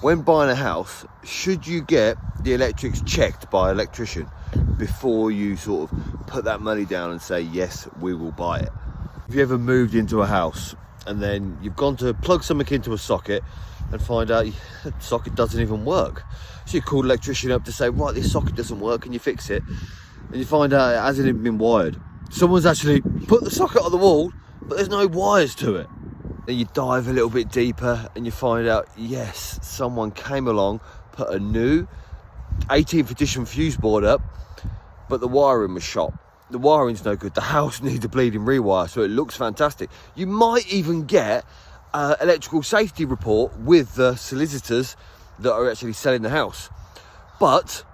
when buying a house, should you get the electrics checked by an electrician before you sort of put that money down and say, yes, we will buy it? Have you ever moved into a house and then you've gone to plug something into a socket and find out the socket doesn't even work? So you call the electrician up to say, right, this socket doesn't work, and you fix it, and you find out it hasn't even been wired. Someone's actually put the socket on the wall, but there's no wires to it. Then you dive a little bit deeper and you find out, yes, someone came along, put a new 18th edition fuse board up, but the wiring was shot. The wiring's no good. The house needs a bleeding rewire, so it looks fantastic. You might even get an electrical safety report with the solicitors that are actually selling the house. But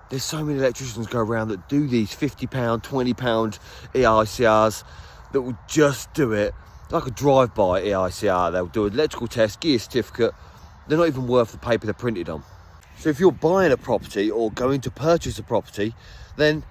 there's so many electricians go around that do these £50, £20 EICRs that will just do it like a drive-by EICR. They'll do an electrical test, give you a certificate. They're not even worth the paper they're printed on. So if you're buying a property or going to purchase a property, then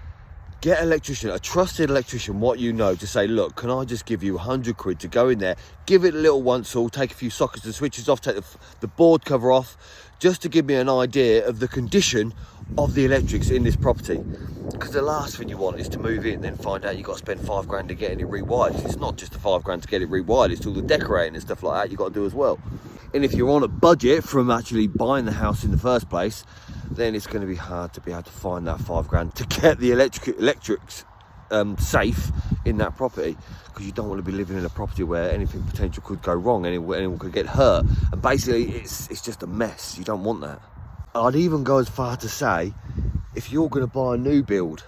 get an electrician, a trusted electrician, what you know, to say, look, can I just give you 100 quid to go in there, give it a little once all, take a few sockets and switches off, take the board cover off, just to give me an idea of the condition of the electrics in this property. Because the last thing you want is to move in and then find out you've got to spend £5 to get it rewired. It's not just the £5 to get it rewired, it's all the decorating and stuff like that you've got to do as well. And if you're on a budget from actually buying the house in the first place, then it's going to be hard to be able to find that £5 to get the electrics safe in that property, because you don't want to be living in a property where anything potential could go wrong, anyone could get hurt, and basically it's just a mess. You don't want that. I'd even go as far to say, if you're going to buy a new build,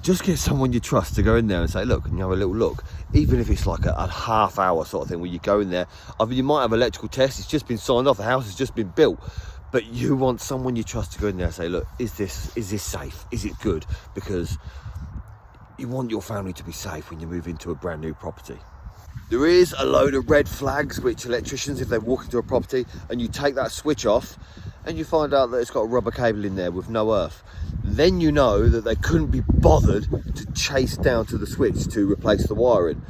just get someone you trust to go in there and say, look, can you have a little look? Even if it's like a half hour sort of thing where you go in there. I mean, you might have an electrical test, it's just been signed off, the house has just been built, but you want someone you trust to go in there and say, look, is this safe? Is it good? Because you want your family to be safe when you move into a brand new property. There is a load of red flags which electricians, if they walk into a property and you take that switch off and you find out that it's got a rubber cable in there with no earth, then you know that they couldn't be bothered to chase down to the switch to replace the wiring.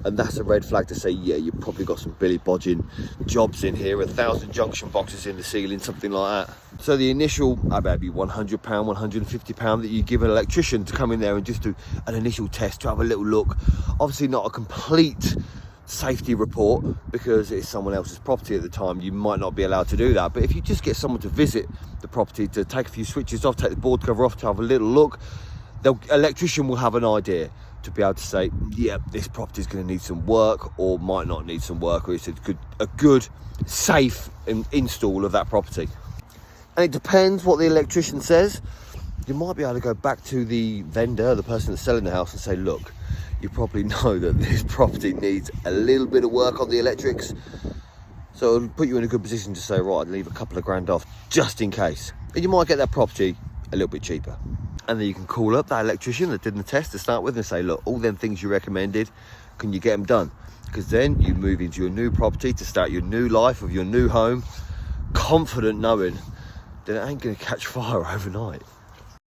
And that's a red flag to say, yeah, you've probably got some Billy Bodging jobs in here, 1,000 junction boxes in the ceiling, something like that. So the initial, maybe £100, £150 that you give an electrician to come in there and just do an initial test, to have a little look. Obviously not a complete safety report, because it's someone else's property at the time, you might not be allowed to do that. But if you just get someone to visit the property, to take a few switches off, take the board cover off, to have a little look, the electrician will have an idea to be able to say, yeah, this property is going to need some work, or might not need some work, or it's a good safe install of that property. And it depends what the electrician says. You might be able to go back to the vendor, the person that's selling the house, and say, look, you probably know that this property needs a little bit of work on the electrics, so it'll put you in a good position to say, right, leave a couple of grand off just in case. And you might get that property a little bit cheaper. And then you can call up that electrician that did the test to start with and say, look, all them things you recommended, can you get them done? Because then you move into your new property to start your new life of your new home, confident knowing that it ain't going to catch fire overnight.